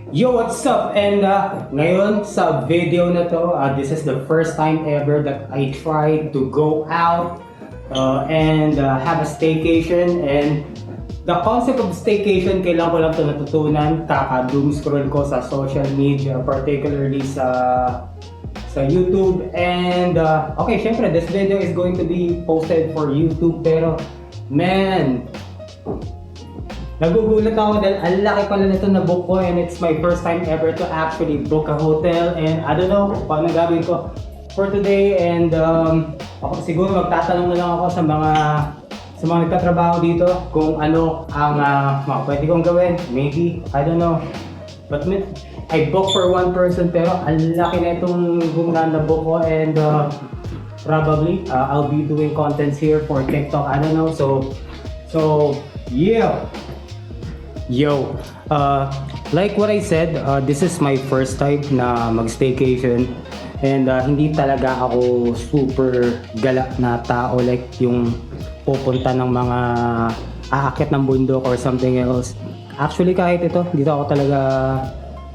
Yo, what's up? And ngayon sa video na to, this is the first time ever that I tried to go out and have a staycation. And the concept of staycation, kailangan ko lang ito natutunan. Kaka-doom scroll ko sa social media, particularly sa YouTube. And okay, syempre, this video is going to be posted for YouTube. Pero, man, nagugulat ako dahil ang laki pala nito na book ko, and it's my first time ever to actually book a hotel, and I don't know paano gagawin ko for today. And ako siguro magtatanong na lang ako sa mga nagtatrabaho dito kung ano ang mga pwede kong gawin. Maybe, I don't know. But I booked for one person, pero ang laki na itong room na book ko, and probably I'll be doing contents here for TikTok, I don't know. So yeah. Yo, like what I said, this is my first time na mag-staycation, and hindi talaga ako super gala na tao like yung pupunta ng mga aakyat ng bundok or something else. Actually kahit ito, dito ako talaga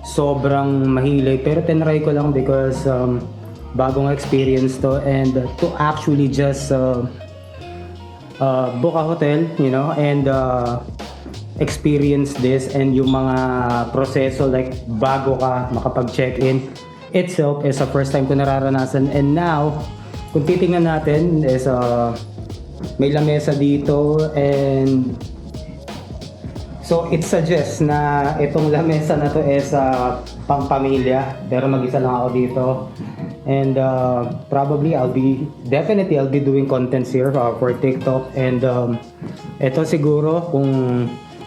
sobrang mahilig, pero tinry ko lang because bagong experience to, and to actually just book a hotel, you know, and experience this, and yung mga proseso like bago ka makapag-check-in itself is a first time ko nararanasan. And now, kung titingnan natin is may lamesa dito, and so it suggests na itong lamesa na to is pang pamilya, pero mag-isa lang ako dito. And probably I'll be doing contents here for TikTok. And ito siguro kung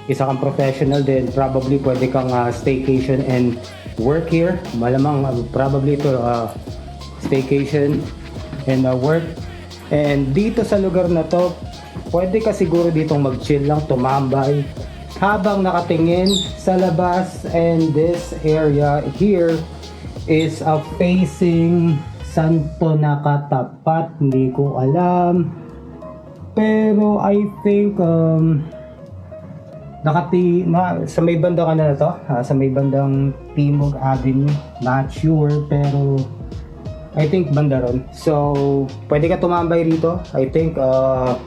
isa kang professional, then probably pwede kang staycation and work here. Malamang probably ito staycation and work. And dito sa lugar na to, pwede ka siguro ditong mag-chill lang, tumambay habang nakatingin sa labas. And this area here is facing saan to nakatapat, hindi ko alam, pero I think sa may banda ka na to, sa may bandang Timog Avenue, not sure, pero I think banda ron. So pwede ka tumambay rito, I think to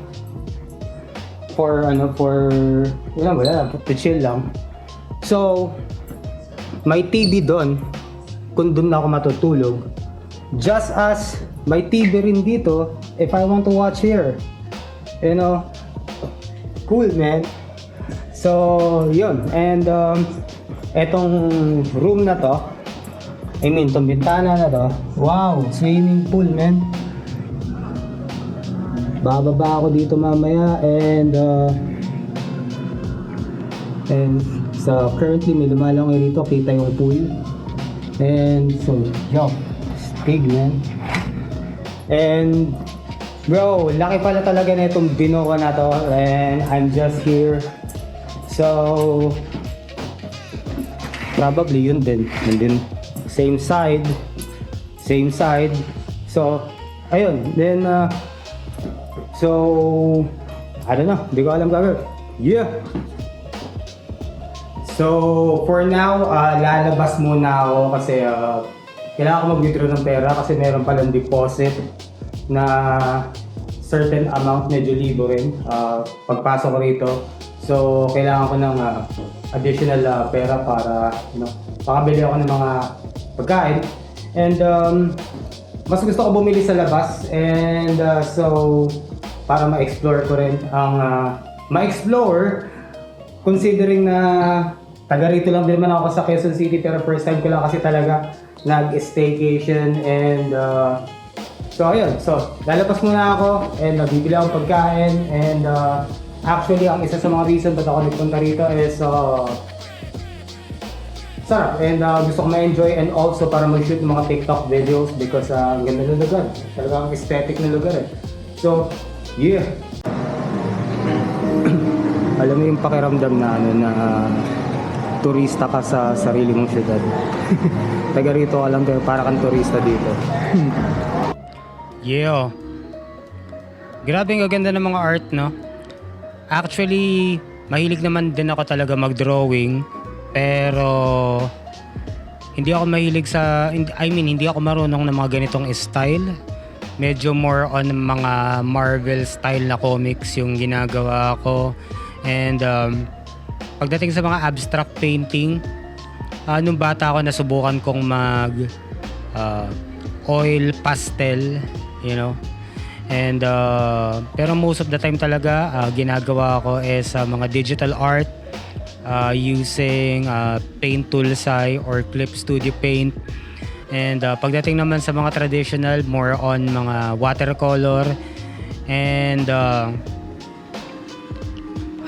chill lang. So may TV doon kung doon na ako matutulog, just as may TV rin dito if I want to watch here, you know. Cool, man. So yun, and etong room na to, I mean tong bintana na to, wow, swimming pool, man. Bababa ako dito mamaya, and so currently may lumalang rito, kita yung pool. And so, yo, stig, man. And bro, laki pala talaga na itong binuka na to, and I'm just here. So probably yun din, and then same side. So ayun, then so I don't know, hindi ko alam gagawin. Yeah. So for now, lalabas muna ako kasi kailangan ko mag-withdraw ng pera kasi meron palang deposit na certain amount, medyo libo rin pagpasok ko rito. So kailangan ko ng additional pera para, you know, makabili ako ng mga pagkain. And mas gusto ko bumili sa labas, and so para ma-explore ko rin ang ma-explore, considering na taga rito lang din naman ako sa Quezon City, pero first time ko lang kasi talaga nag-staycation. And so ayun, so lalabas muna ako and bibili akong pagkain. And actually ang isa sa mga reason ba't ako nagpunta rito is sarap, and gusto ko ma-enjoy, and also para mag-shoot ng mga TikTok videos because ang ganda ng lugar, talagang aesthetic na lugar eh. So yeah. Alam mo yung pakiramdam na na turista ka sa sarili mong syudad. Taga rito ka lang, pero para kang turista dito. Yeah. Grabe ang ganda ng mga art, no? Actually, mahilig naman din ako talaga mag-drawing. Pero hindi ako mahilig sa, hindi ako marunong ng mga ganitong style. Medyo more on mga Marvel style na comics yung ginagawa ko. And pagdating sa mga abstract painting, nung bata ako nasubukan kong mag oil pastel, And pero most of the time talaga ginagawa ko is mga digital art using paint toolsay or Clip Studio Paint. And pagdating naman sa mga traditional, more on mga watercolor and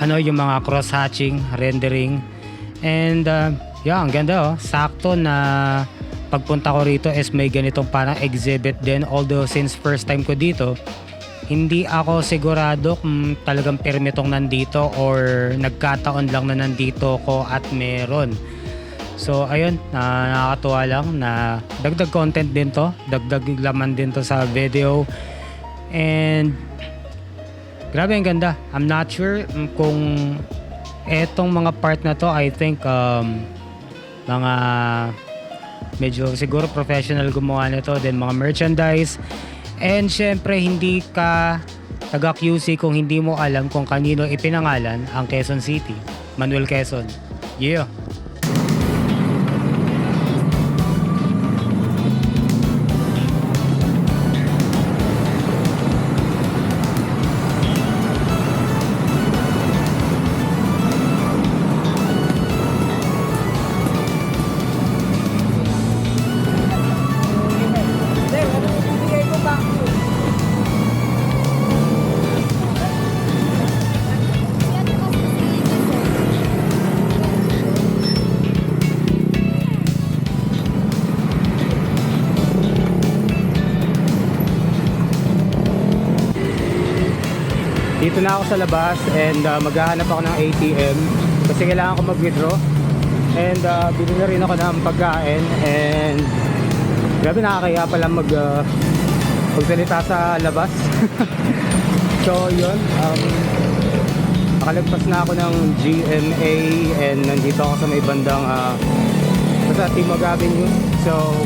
yung mga cross-hatching, rendering. And ang ganda sakto na pagpunta ko rito is may ganitong parang exhibit din. Although since first time ko dito, hindi ako sigurado kung talagang permitong nandito or nagkataon lang na nandito ko at meron. So ayun, nakakatuwa lang na dagdag content din to, dagdag laman din to sa video. And grabe ang ganda. I'm not sure kung etong mga part na to, I think mga medyo siguro professional gumawa nito, then mga merchandise. And syempre hindi ka taga QC kung hindi mo alam kung kanino ipinangalan ang Quezon City, Manuel Quezon. Yeah. Dito na ako sa labas and maghahanap ako ng ATM kasi kailangan ko mag-withdraw. And bili na rin ako ng pagkain and grabe nakakaya pala magsalita sa labas. So yun, nakalagpas na ako ng GMA and nandito ako sa may bandang sa Timog Avenue. So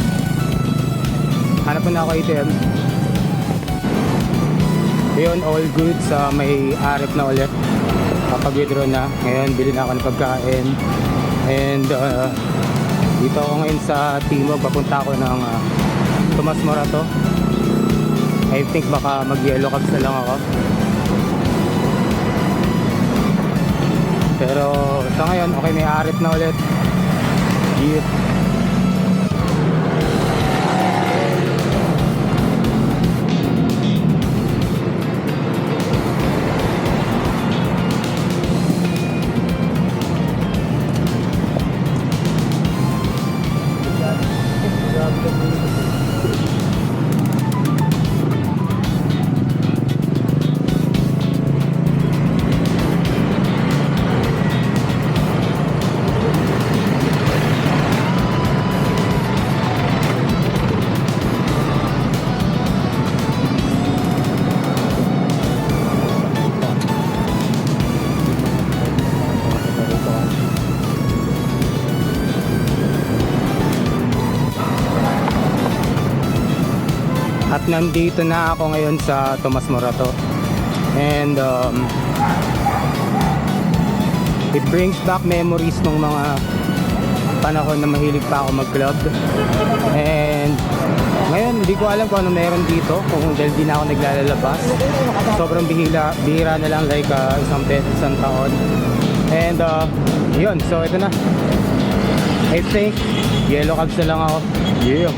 hanap na ako ATM. Yun, all good sa may arip na ulit. Kapag-withdraw na. Ngayon, bili na ako ng pagkain. And dito ako ngayon sa Timog. Papunta ako ng Tomas Morato. I think baka mag-yellow cabs na lang ako. Pero sa ngayon, okay, may arip na ulit. Yeah. At nandito na ako ngayon sa Tomas Morato. And it brings back memories ng mga panahon na mahilig pa ako mag-club. And ngayon hindi ko alam kung ano meron dito, kung dahil di na ako naglalabas. Sobrang bihira na lang, like isang taon. And yun, so ito na. I think yellow cabs na lang ako. Yeah.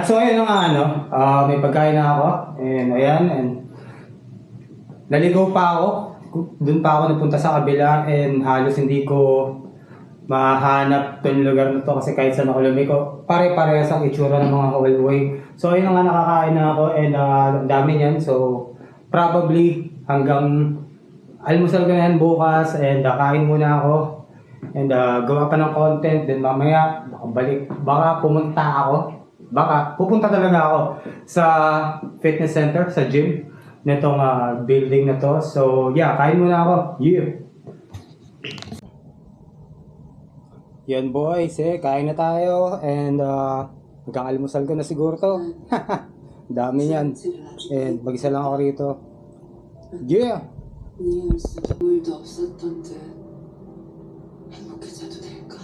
At so ayun na nga may pagkain na ako. And ayan, and naligaw pa ako. Doon pa ako napunta sa kabila and halos hindi ko mahanap tong lugar na to kasi kahit saan ako lumiko, pare-parehas ang itsura ng mga hallway. So ayun na nga, nakakain na ako and ang dami niyan. So probably hanggang almusal ko na yan bukas and kain muna ako and gawa pa ng content, then mamaya baka pupunta talaga ako sa fitness center, sa gym nitong building na to. So yeah, kain muna ako. Yeah. Yan boys, kain na tayo and magkakalimusal ko na siguro to. Dami yan. And mag-isa lang ako rito. Yeah! 네 모습 물도 없었던 듯 행복해져도 될까?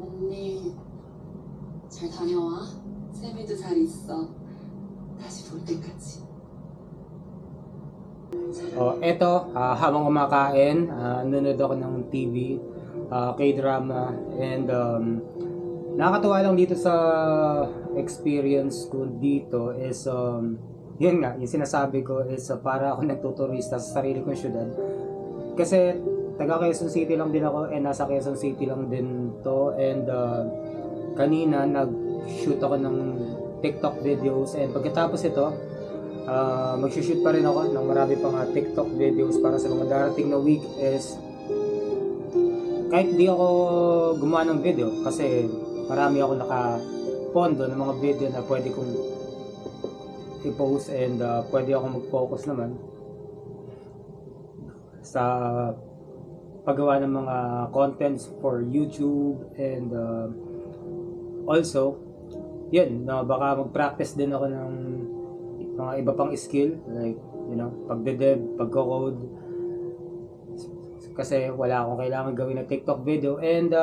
언니 잘 다녀와. 세미도 잘 있어. 다시 볼 때까지. Eto, habang kumakain, nanonood ako ng TV, K-drama, and nakakatuwa lang dito sa experience ko dito is, yun nga, yung sinasabi ko is para ako nagtuturista sa sarili kong syudad. Kasi taga Quezon City lang din ako and nasa Quezon City lang din to, and kanina nag-shoot ako ng TikTok videos and pagkatapos ito, mag-shoot pa rin ako ng marami pang TikTok videos para sa mga darating na week. Is kahit di ako gumawa ng video kasi marami ako nakapondo ng mga video na pwede kong i-post and pwede ako mag-focus naman sa paggawa ng mga contents for YouTube and also yun, baka mag-practice din ako ng mga iba pang skill like pagde-dev, pagko-code kasi wala akong kailangan gawin na TikTok video. And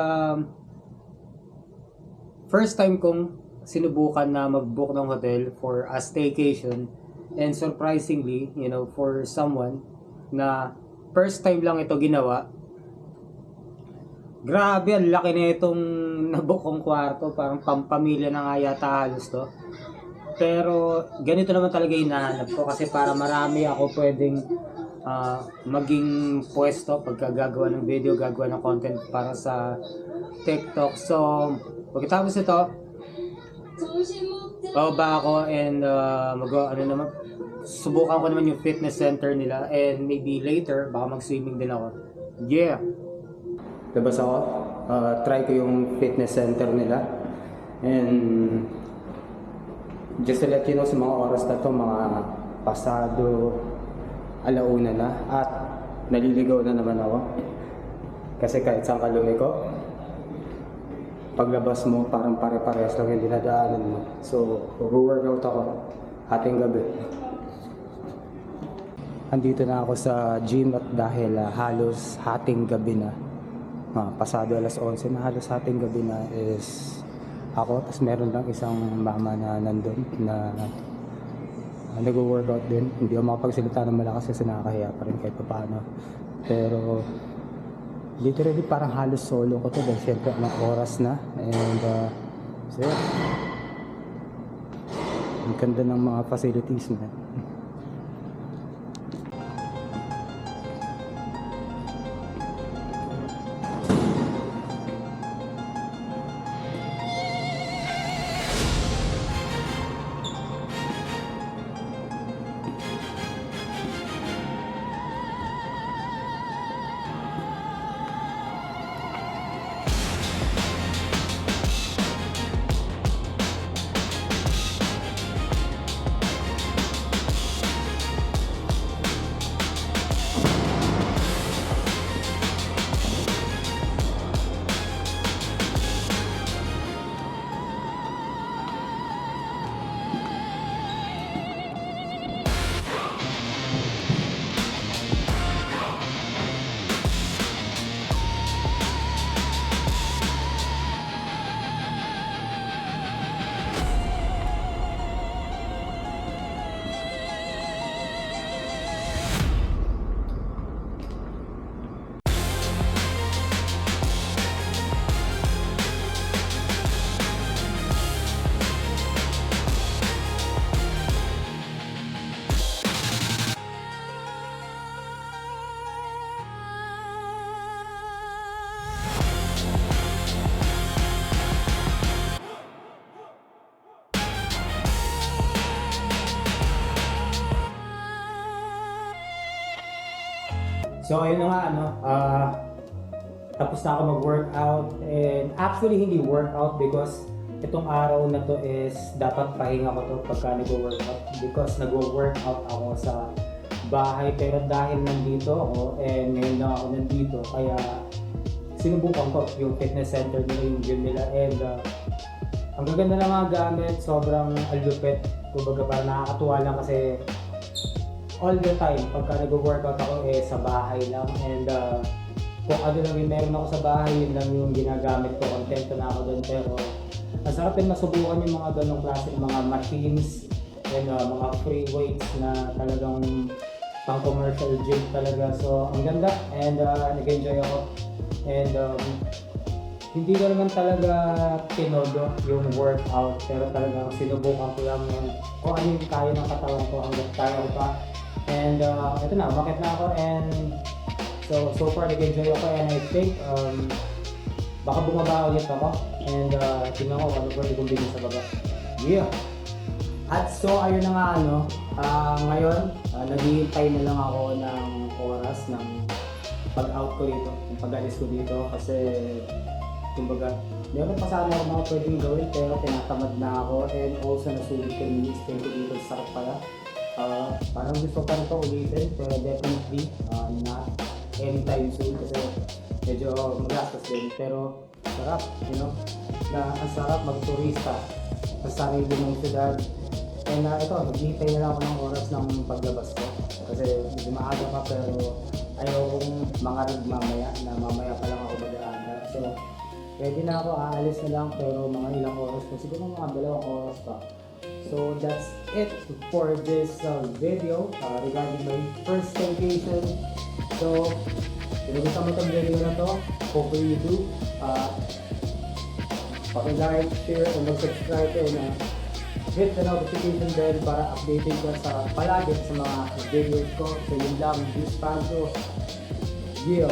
first time kong sinubukan na mag-book ng hotel for a staycation, and surprisingly, for someone na first time lang ito ginawa, grabe, ang laki na itong nabook kong kwarto, parang pampamilya na nga yata halos to. Pero ganito naman talaga hinahanap ko kasi para marami ako pwedeng maging pwesto pagka gagawa ng video, gagawa ng content para sa TikTok. So, pagkatapos ito, bababa ako and subukan ko naman yung fitness center nila and maybe later, baka mag-swimming din ako. Yeah! Labas ako, try ko yung fitness center nila and just to let you know, sa mga oras na to, mga pasado alauna na at naliligaw na naman ako kasi kahit saan ka lumiko, paglabas mo parang pare-parehas lang yung dinadaanan mo. So workout ako hating gabi. Andito na ako sa gym at dahil halos hating gabi na, pasado alas 11 na, halos hating gabi na is ako, tapos meron lang isang mama na nandun na nag-workout din. Hindi ako makapagsalita ng malakas kasi nakakahiya pa rin kahit paano. Pero literally parang halos solo ko to dahil syempre anong oras na. And so yeah, ang ganda ng mga facilities na. So ayun na nga tapos na ako mag-workout, and actually hindi workout because itong araw na to is dapat pahinga ko to pagka nag-workout because nag-workout ako sa bahay, pero dahil nandito ako and ngayon lang ako nandito kaya sinubukan ko yung fitness center nila, yung gym nila, and ang gaganda ng mga gamit, sobrang alupit, kumbaga parang nakakatuwa lang kasi all the time pagka nag-workout ako sa bahay lang, and kung ano lang yung meron ako sa bahay, yun lang yung ginagamit ko, kontento na ako doon. Pero ang sarap din masubukan yung mga ganong klase ng mga machines and mga free weights na talagang pang commercial gym talaga. So ang ganda, and nag-enjoy ako, and hindi ko naman talaga tinodo yung workout, pero talagang sinubukan ko lang yung kung ano yung kaya ng katawan ko hanggang kaya ko pa. And ito na, umakit na ako, and so far nag-enjoy ako, and I think baka bumaba ulit ako, and tingnan ko ano pwede kong bilhin sa baba. Yeah! At so ayun na nga ngayon naghihintay na lang ako ng oras ng pag-out ko dito, yung pag-alis ko dito, kasi kumbaga meron pa sana ako mga pwedeng gawin pero tinatamad na ako, and also nasulit ko yung stay ko dito sa sarap pala. Parang gusto pa rin ito ulitin, pero definitely not anytime soon kasi medyo magastos din, pero sarap, na ang sarap mag-turista sa sarili ng syudad. And ito, naghihintay na lang ako ng oras ng paglabas ko kasi medyo maaga pa, pero ayaw kong mangarag mamaya na mamaya pa lang ako mag-aanda. So ready na ako, aalis na lang, pero mga ilang oras pa, siguro mga 2 oras pa. So that's it for this video regarding my first vacation. So kung gusto mo itong video na to, hopefully you do. Paki-like, share, and mag-subscribe, and hit the notification bell para updated ka palagi sa mga videos ko. So yun lang, this Pancho. Yeah!